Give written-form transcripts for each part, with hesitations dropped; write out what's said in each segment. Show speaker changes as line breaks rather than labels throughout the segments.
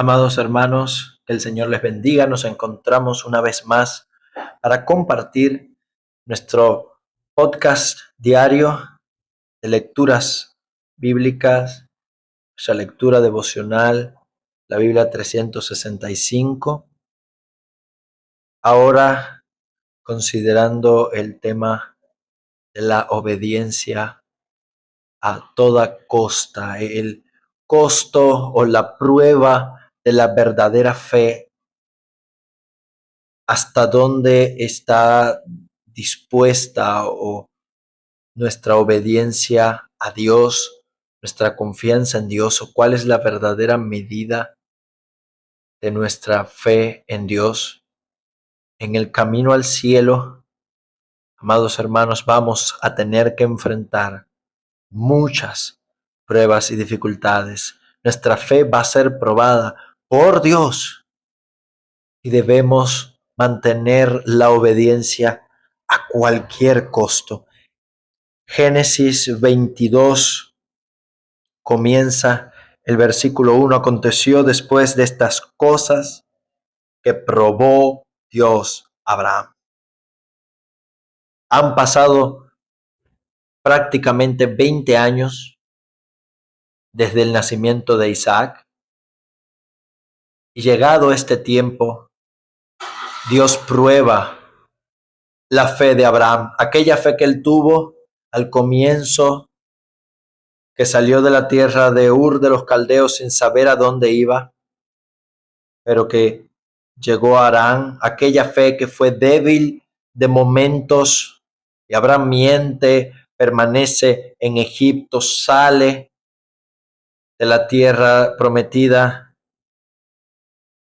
Amados hermanos, que el Señor les bendiga. Nos encontramos una vez más para compartir nuestro podcast diario de lecturas bíblicas, nuestra lectura devocional, la Biblia 365. Ahora, considerando el tema de la obediencia a toda costa, el costo o la prueba de la verdadera fe, hasta dónde está dispuesta o nuestra obediencia a Dios, nuestra confianza en Dios, o cuál es la verdadera medida de nuestra fe en Dios. En el camino al cielo, amados hermanos, vamos a tener que enfrentar muchas pruebas y dificultades. Nuestra fe va a ser probada por Dios y debemos mantener la obediencia a cualquier costo. Génesis 22 comienza el versículo 1. Aconteció después de estas cosas que probó Dios a Abraham. Han pasado prácticamente 20 años desde el nacimiento de Isaac, y llegado este tiempo, Dios prueba la fe de Abraham, aquella fe que él tuvo al comienzo, que salió de la tierra de Ur de los Caldeos sin saber a dónde iba, pero que llegó a Harán, aquella fe que fue débil de momentos, y Abraham miente, permanece en Egipto, sale de la tierra prometida.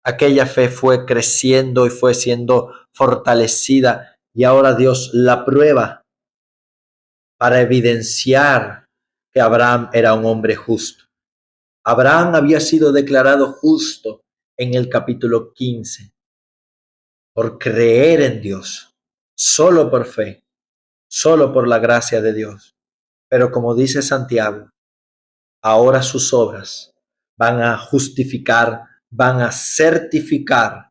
Aquella fe fue creciendo y fue siendo fortalecida, y ahora Dios la prueba para evidenciar que Abraham era un hombre justo. Abraham había sido declarado justo en el capítulo 15 por creer en Dios, solo por fe, solo por la gracia de Dios. Pero como dice Santiago, ahora sus obras van a justificar, van a certificar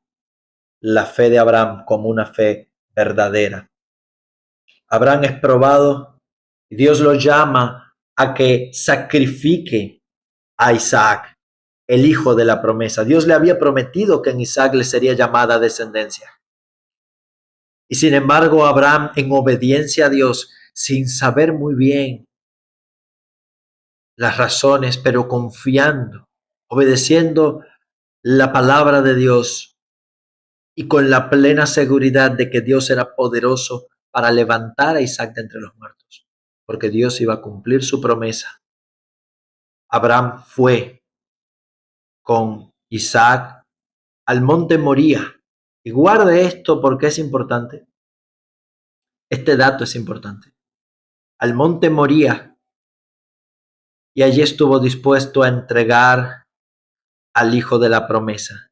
la fe de Abraham como una fe verdadera. Abraham es probado y Dios lo llama a que sacrifique a Isaac, el hijo de la promesa. Dios le había prometido que en Isaac le sería llamada descendencia. Y sin embargo, Abraham, en obediencia a Dios, sin saber muy bien las razones, pero confiando, obedeciendo la palabra de Dios y con la plena seguridad de que Dios era poderoso para levantar a Isaac de entre los muertos, porque Dios iba a cumplir su promesa. Abraham fue con Isaac al monte Moría. Y guarde esto porque es importante. Este dato es importante. Al monte Moría, y allí estuvo dispuesto a entregar al hijo de la promesa.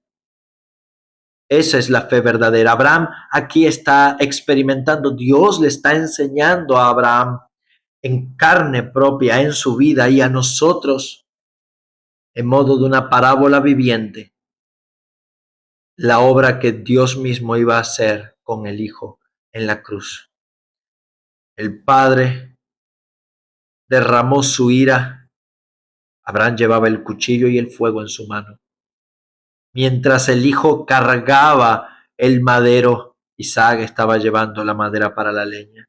Esa es la fe verdadera. Abraham aquí está experimentando, Dios le está enseñando a Abraham en carne propia, en su vida, y a nosotros, en modo de una parábola viviente, la obra que Dios mismo iba a hacer con el Hijo en la cruz. El Padre derramó su ira. Abraham llevaba el cuchillo y el fuego en su mano. Mientras el Hijo cargaba el madero, Isaac estaba llevando la madera para la leña.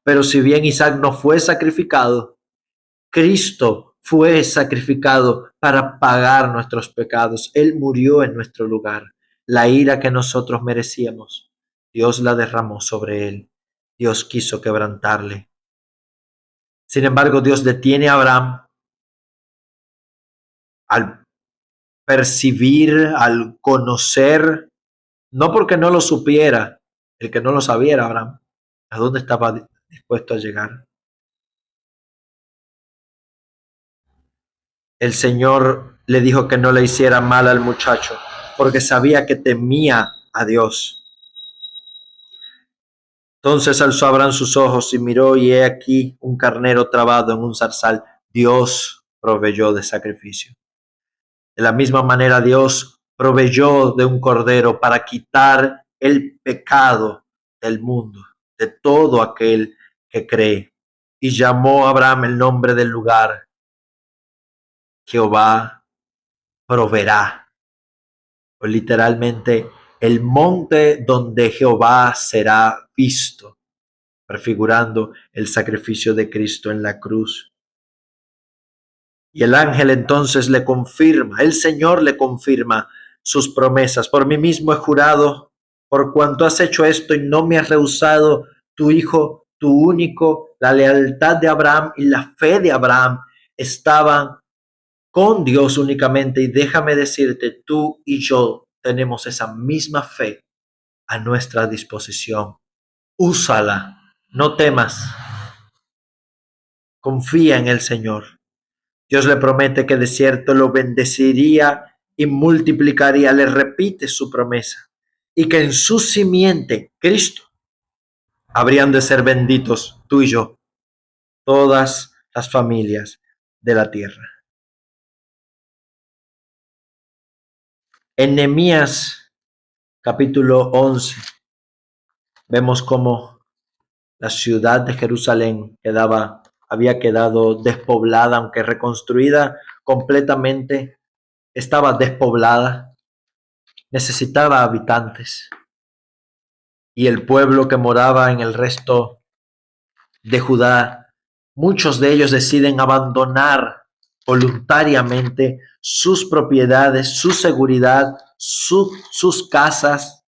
Pero si bien Isaac no fue sacrificado, Cristo fue sacrificado para pagar nuestros pecados. Él murió en nuestro lugar. La ira que nosotros merecíamos, Dios la derramó sobre él. Dios quiso quebrantarle. Sin embargo, Dios detiene a Abraham al percibir, al conocer, no porque no lo supiera, el que no lo sabía era Abraham, a dónde estaba dispuesto a llegar. El Señor le dijo que no le hiciera mal al muchacho, porque sabía que temía a Dios. Entonces alzó Abraham sus ojos y miró, y he aquí un carnero trabado en un zarzal. Dios proveyó de sacrificio. De la misma manera Dios proveyó de un cordero para quitar el pecado del mundo, de todo aquel que cree. Y llamó a Abraham el nombre del lugar: Jehová proveerá, o literalmente el monte donde Jehová será visto, prefigurando el sacrificio de Cristo en la cruz. Y el ángel entonces le confirma, el Señor le confirma sus promesas. Por mí mismo he jurado, por cuanto has hecho esto y no me has rehusado tu hijo, tu único. La lealtad de Abraham y la fe de Abraham estaban con Dios únicamente. Y déjame decirte, tú y yo tenemos esa misma fe a nuestra disposición. Úsala, no temas, confía en el Señor. Dios le promete que de cierto lo bendeciría y multiplicaría, le repite su promesa, y que en su simiente, Cristo, habrían de ser benditos tú y yo, todas las familias de la tierra. En Nehemías capítulo 11 vemos cómo la ciudad de Jerusalén había quedado despoblada, aunque reconstruida completamente, estaba despoblada, necesitaba habitantes. Y el pueblo que moraba en el resto de Judá, muchos de ellos deciden abandonar voluntariamente sus propiedades, su seguridad, sus casas,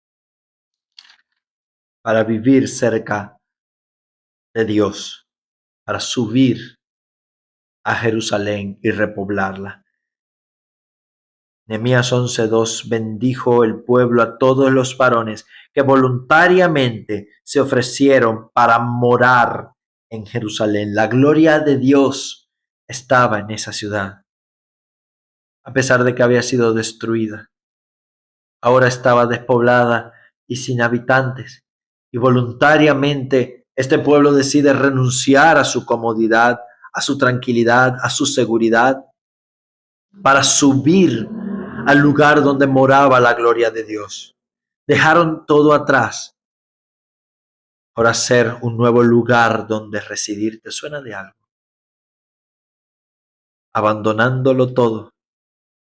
para vivir cerca de Dios, para subir a Jerusalén y repoblarla. Nehemías 11:2: bendijo el pueblo a todos los varones que voluntariamente se ofrecieron para morar en Jerusalén. La gloria de Dios estaba en esa ciudad, a pesar de que había sido destruida. Ahora estaba despoblada y sin habitantes, y voluntariamente este pueblo decide renunciar a su comodidad, a su tranquilidad, a su seguridad, para subir al lugar donde moraba la gloria de Dios. Dejaron todo atrás por hacer un nuevo lugar donde residir. ¿Te suena de algo? Abandonándolo todo,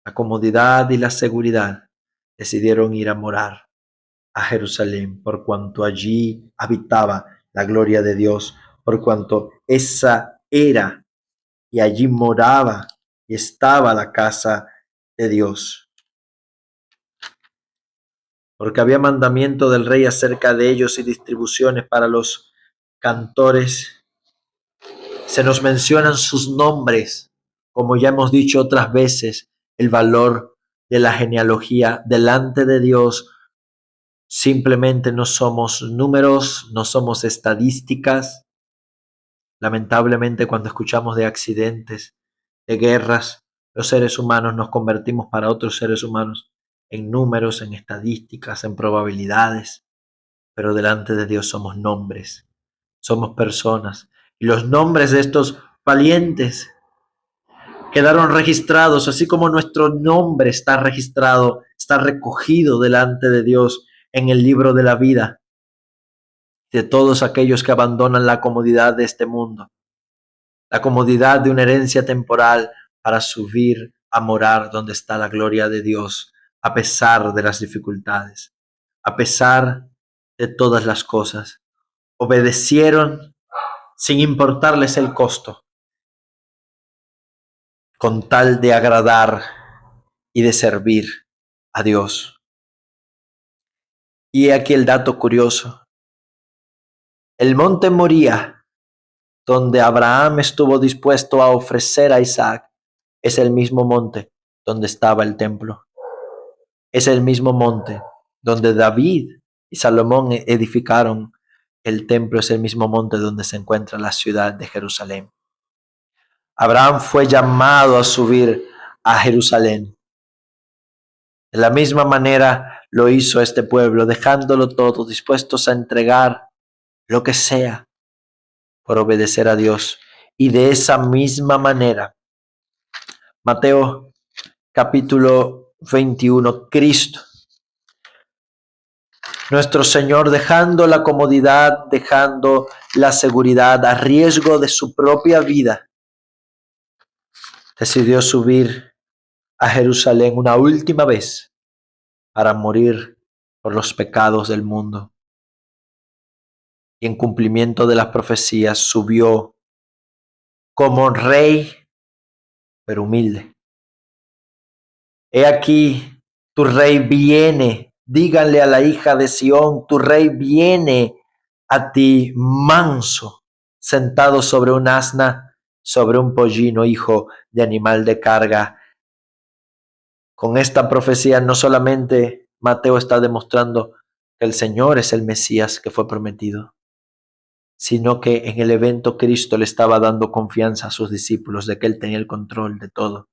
la comodidad y la seguridad, decidieron ir a morar a Jerusalén, por cuanto allí habitaba la gloria de Dios, por cuanto esa era y allí moraba y estaba la casa de Dios. Porque había mandamiento del rey acerca de ellos y distribuciones para los cantores. Se nos mencionan sus nombres, como ya hemos dicho otras veces, el valor de la genealogía delante de Dios. Simplemente no somos números, no somos estadísticas. Lamentablemente, cuando escuchamos de accidentes, de guerras, los seres humanos nos convertimos para otros seres humanos en números, en estadísticas, en probabilidades. Pero delante de Dios somos nombres, somos personas. Y los nombres de estos valientes quedaron registrados, así como nuestro nombre está registrado, está recogido delante de Dios en el libro de la vida de todos aquellos que abandonan la comodidad de este mundo, la comodidad de una herencia temporal, para subir a morar donde está la gloria de Dios, a pesar de las dificultades, a pesar de todas las cosas. Obedecieron sin importarles el costo, con tal de agradar y de servir a Dios. Y aquí el dato curioso: el monte Moría, donde Abraham estuvo dispuesto a ofrecer a Isaac, es el mismo monte donde estaba el templo. Es el mismo monte donde David y Salomón edificaron el templo. Es el mismo monte donde se encuentra la ciudad de Jerusalén. Abraham fue llamado a subir a Jerusalén. De la misma manera lo hizo este pueblo, dejándolo todo, dispuestos a entregar lo que sea por obedecer a Dios. Y de esa misma manera, Mateo capítulo 21, Cristo, nuestro Señor, dejando la comodidad, dejando la seguridad, a riesgo de su propia vida, decidió subir a Jerusalén una última vez para morir por los pecados del mundo. Y en cumplimiento de las profecías subió como rey, pero humilde. He aquí, tu rey viene. Díganle a la hija de Sión, tu rey viene a ti manso, sentado sobre un asna, sobre un pollino, hijo de animal de carga. Con esta profecía no solamente Mateo está demostrando que el Señor es el Mesías que fue prometido, sino que en el evento Cristo le estaba dando confianza a sus discípulos de que Él tenía el control de todo.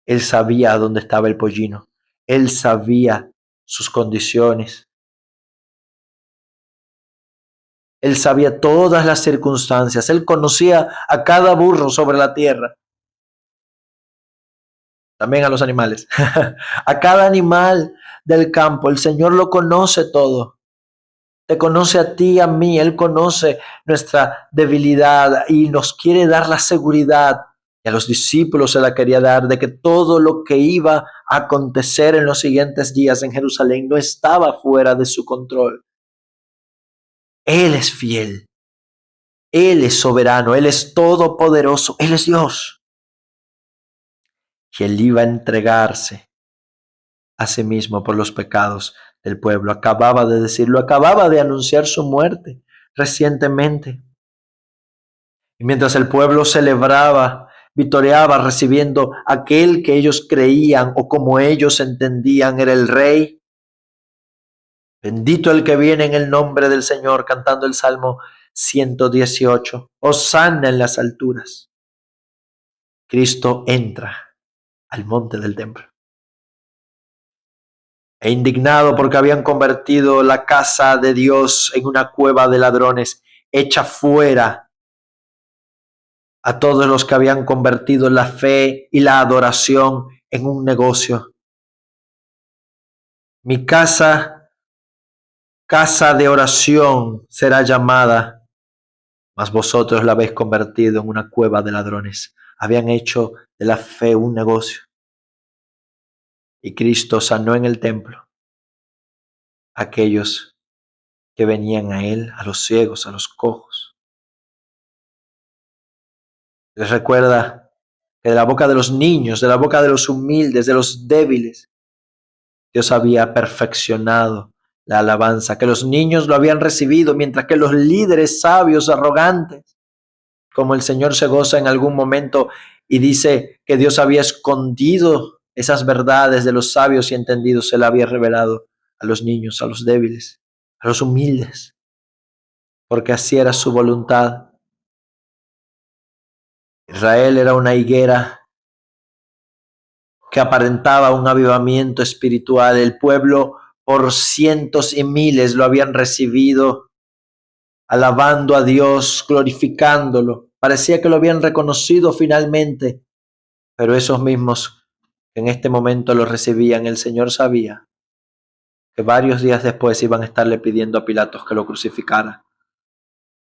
Él sabía dónde estaba el pollino. Él sabía sus condiciones. Él sabía todas las circunstancias. Él conocía a cada burro sobre la tierra. También a los animales. A cada animal del campo. El Señor lo conoce todo. Te conoce a ti, a mí. Él conoce nuestra debilidad y nos quiere dar la seguridad. Y a los discípulos se la quería dar de que todo lo que iba a acontecer en los siguientes días en Jerusalén no estaba fuera de su control. Él es fiel. Él es soberano. Él es todopoderoso. Él es Dios. Y Él iba a entregarse a sí mismo por los pecados del pueblo. Acababa de decirlo, acababa de anunciar su muerte recientemente. Y mientras el pueblo celebraba, vitoreaba, recibiendo aquel que ellos creían o como ellos entendían era el rey, bendito el que viene en el nombre del Señor, cantando el Salmo 118, Hosanna en las alturas. Cristo entra al monte del templo. E indignado porque habían convertido la casa de Dios en una cueva de ladrones, echa fuera a todos los que habían convertido la fe y la adoración en un negocio. Mi casa, casa de oración será llamada, mas vosotros la habéis convertido en una cueva de ladrones. Habían hecho de la fe un negocio. Y Cristo sanó en el templo a aquellos que venían a Él, a los ciegos, a los cojos. Les recuerda que de la boca de los niños, de la boca de los humildes, de los débiles, Dios había perfeccionado la alabanza, que los niños lo habían recibido, mientras que los líderes sabios, arrogantes, como el Señor se goza en algún momento y dice que Dios había escondido esas verdades de los sabios y entendidos, se la había revelado a los niños, a los débiles, a los humildes, porque así era su voluntad. Israel era una higuera que aparentaba un avivamiento espiritual. El pueblo por cientos y miles lo habían recibido, alabando a Dios, glorificándolo. Parecía que lo habían reconocido finalmente, pero esos mismos que en este momento lo recibían, el Señor sabía que varios días después iban a estarle pidiendo a Pilatos que lo crucificara,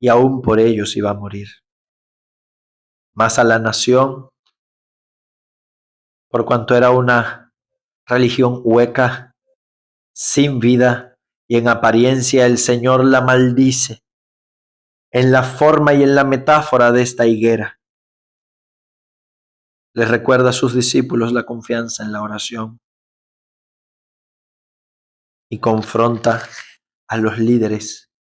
y aún por ellos iba a morir. Mas a la nación, por cuanto era una religión hueca, sin vida, y en apariencia el Señor la maldice, en la forma y en la metáfora de esta higuera. Les recuerda a sus discípulos la confianza en la oración y confronta a los líderes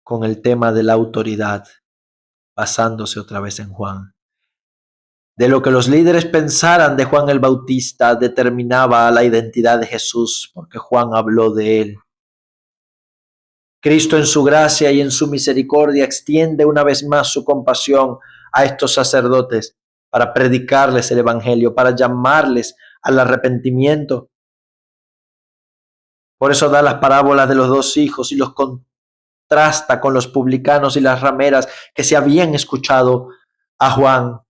con el tema de la autoridad, basándose otra vez en Juan. De lo que los líderes pensaran de Juan el Bautista determinaba la identidad de Jesús, porque Juan habló de él. Cristo en su gracia y en su misericordia extiende una vez más su compasión a estos sacerdotes para predicarles el evangelio, para llamarles al arrepentimiento. Por eso da las parábolas de los dos hijos y los contrasta con los publicanos y las rameras que se habían escuchado a Juan.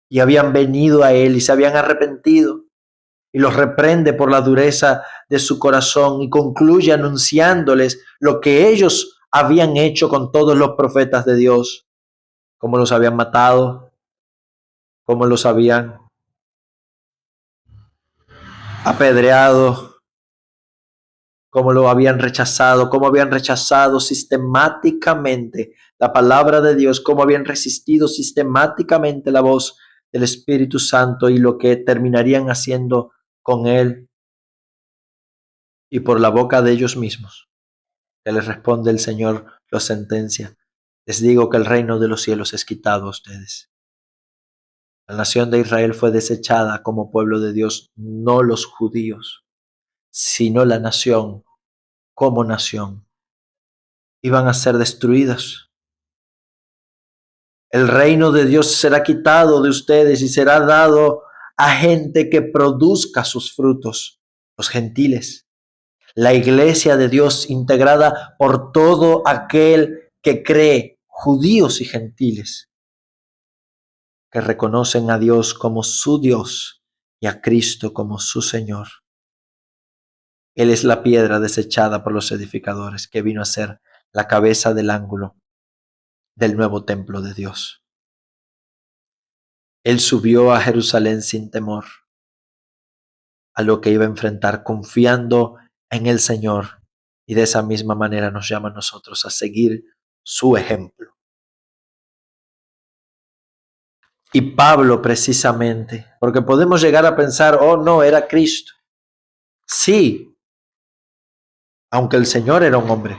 y habían venido a él y se habían arrepentido, y los reprende por la dureza de su corazón y concluye anunciándoles lo que ellos habían hecho con todos los profetas de Dios, cómo los habían matado, cómo los habían apedreado, cómo habían rechazado sistemáticamente la palabra de Dios, cómo habían resistido sistemáticamente la voz del Espíritu Santo y lo que terminarían haciendo con él y por la boca de ellos mismos. Que les responde el Señor, los sentencia. Les digo que el reino de los cielos es quitado a ustedes. La nación de Israel fue desechada como pueblo de Dios, no los judíos, sino la nación como nación. Iban a ser destruidas. El reino de Dios será quitado de ustedes y será dado a gente que produzca sus frutos, los gentiles. La iglesia de Dios integrada por todo aquel que cree, judíos y gentiles, que reconocen a Dios como su Dios y a Cristo como su Señor. Él es la piedra desechada por los edificadores, que vino a ser la cabeza del ángulo del nuevo templo de Dios. Él subió a Jerusalén sin temor a lo que iba a enfrentar, confiando en el Señor, y de esa misma manera nos llama a nosotros a seguir su ejemplo. Y Pablo precisamente, porque podemos llegar a pensar, oh no, era Cristo. Sí, aunque el Señor era un hombre.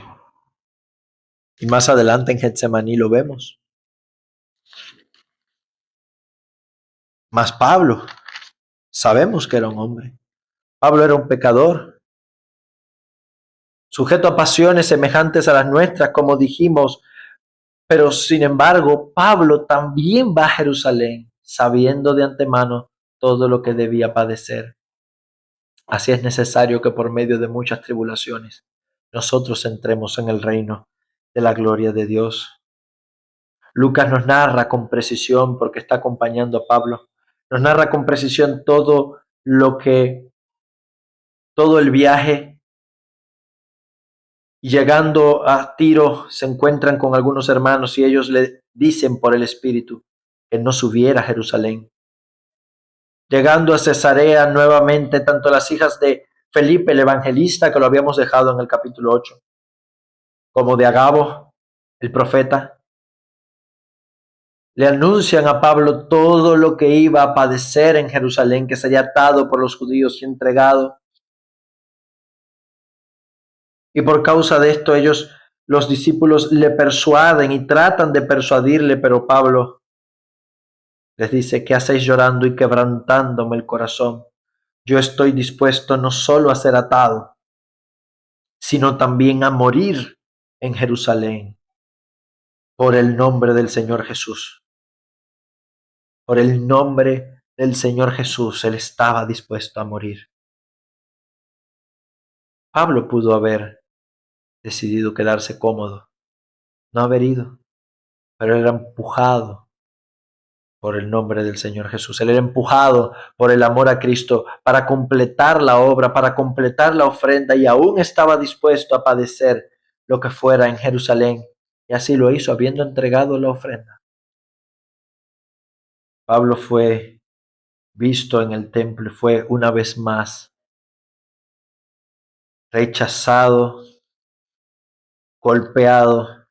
Y más adelante en Getsemaní lo vemos. Mas Pablo, sabemos que era un hombre. Pablo era un pecador, sujeto a pasiones semejantes a las nuestras, como dijimos, pero sin embargo, Pablo también va a Jerusalén, sabiendo de antemano todo lo que debía padecer. Así es necesario que por medio de muchas tribulaciones nosotros entremos en el reino de la gloria de Dios. Lucas nos narra con precisión, porque está acompañando a Pablo, nos narra con precisión todo el viaje. Y llegando a Tiro se encuentran con algunos hermanos y ellos le dicen por el Espíritu que no subiera a Jerusalén. Llegando a Cesarea nuevamente, tanto las hijas de Felipe el evangelista, que lo habíamos dejado en el capítulo 8, como de Agabo, el profeta, le anuncian a Pablo todo lo que iba a padecer en Jerusalén, que sería atado por los judíos y entregado. Y por causa de esto ellos, los discípulos, le persuaden y tratan de persuadirle, pero Pablo les dice: ¿qué hacéis llorando y quebrantándome el corazón? Yo estoy dispuesto no solo a ser atado, sino también a morir en Jerusalén por el nombre del Señor Jesús. Por el nombre del Señor Jesús, él estaba dispuesto a morir. Pablo pudo haber decidido quedarse cómodo, no haber ido, pero era empujado por el nombre del Señor Jesús. Él era empujado por el amor a Cristo para completar la obra, para completar la ofrenda, y aún estaba dispuesto a padecer lo que fuera en Jerusalén. Y así lo hizo, habiendo entregado la ofrenda. Pablo fue visto en el templo, fue una vez más rechazado, golpeado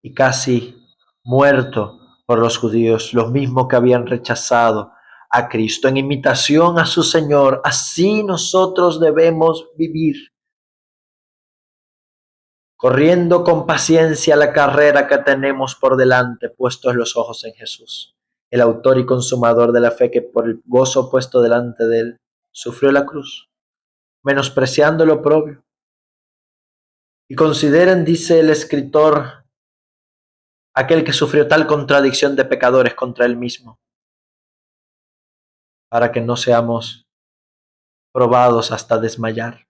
y casi muerto por los judíos, los mismos que habían rechazado a Cristo. En imitación a su Señor, así nosotros debemos vivir, corriendo con paciencia la carrera que tenemos por delante, puestos los ojos en Jesús, el autor y consumador de la fe, que por el gozo puesto delante de él sufrió la cruz, menospreciando lo oprobio. Y consideren, dice el escritor, aquel que sufrió tal contradicción de pecadores contra él mismo, para que no seamos probados hasta desmayar,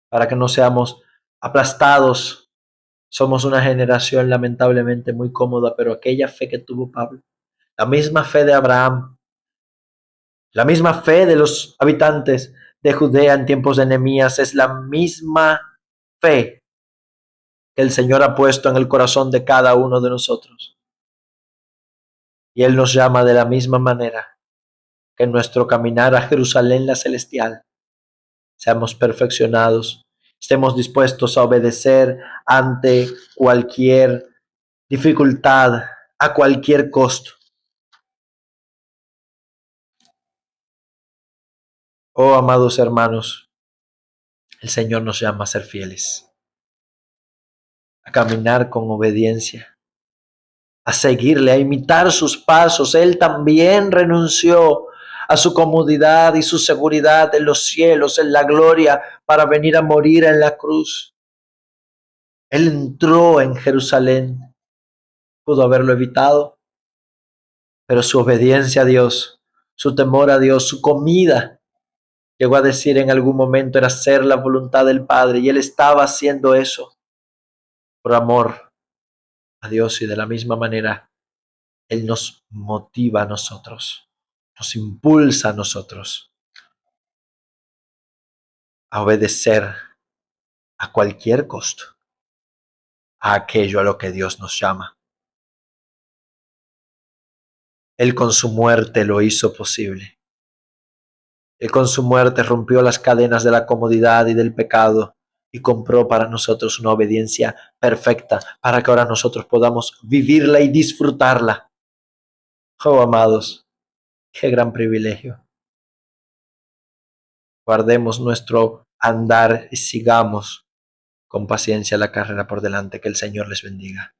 para que no seamos aplastados. Somos una generación lamentablemente muy cómoda, pero aquella fe que tuvo Pablo, La misma fe de Abraham, la misma fe de los habitantes de Judea en tiempos de Nehemías es la misma fe que el Señor ha puesto en el corazón de cada uno de nosotros. Y Él nos llama de la misma manera que en nuestro caminar a Jerusalén la celestial seamos perfeccionados, estemos dispuestos a obedecer ante cualquier dificultad, a cualquier costo. Oh, amados hermanos, el Señor nos llama a ser fieles, a caminar con obediencia, a seguirle, a imitar sus pasos. Él también renunció a su comodidad y su seguridad en los cielos, en la gloria, para venir a morir en la cruz. Él entró en Jerusalén, pudo haberlo evitado, pero su obediencia a Dios, su temor a Dios, su comida, llegó a decir en algún momento, era hacer la voluntad del Padre, y Él estaba haciendo eso por amor a Dios, y de la misma manera Él nos motiva a nosotros, nos impulsa a nosotros a obedecer a cualquier costo a aquello a lo que Dios nos llama. Él con su muerte lo hizo posible. Él con su muerte rompió las cadenas de la comodidad y del pecado y compró para nosotros una obediencia perfecta para que ahora nosotros podamos vivirla y disfrutarla. Oh, amados, qué gran privilegio. Guardemos nuestro andar y sigamos con paciencia la carrera por delante. Que el Señor les bendiga.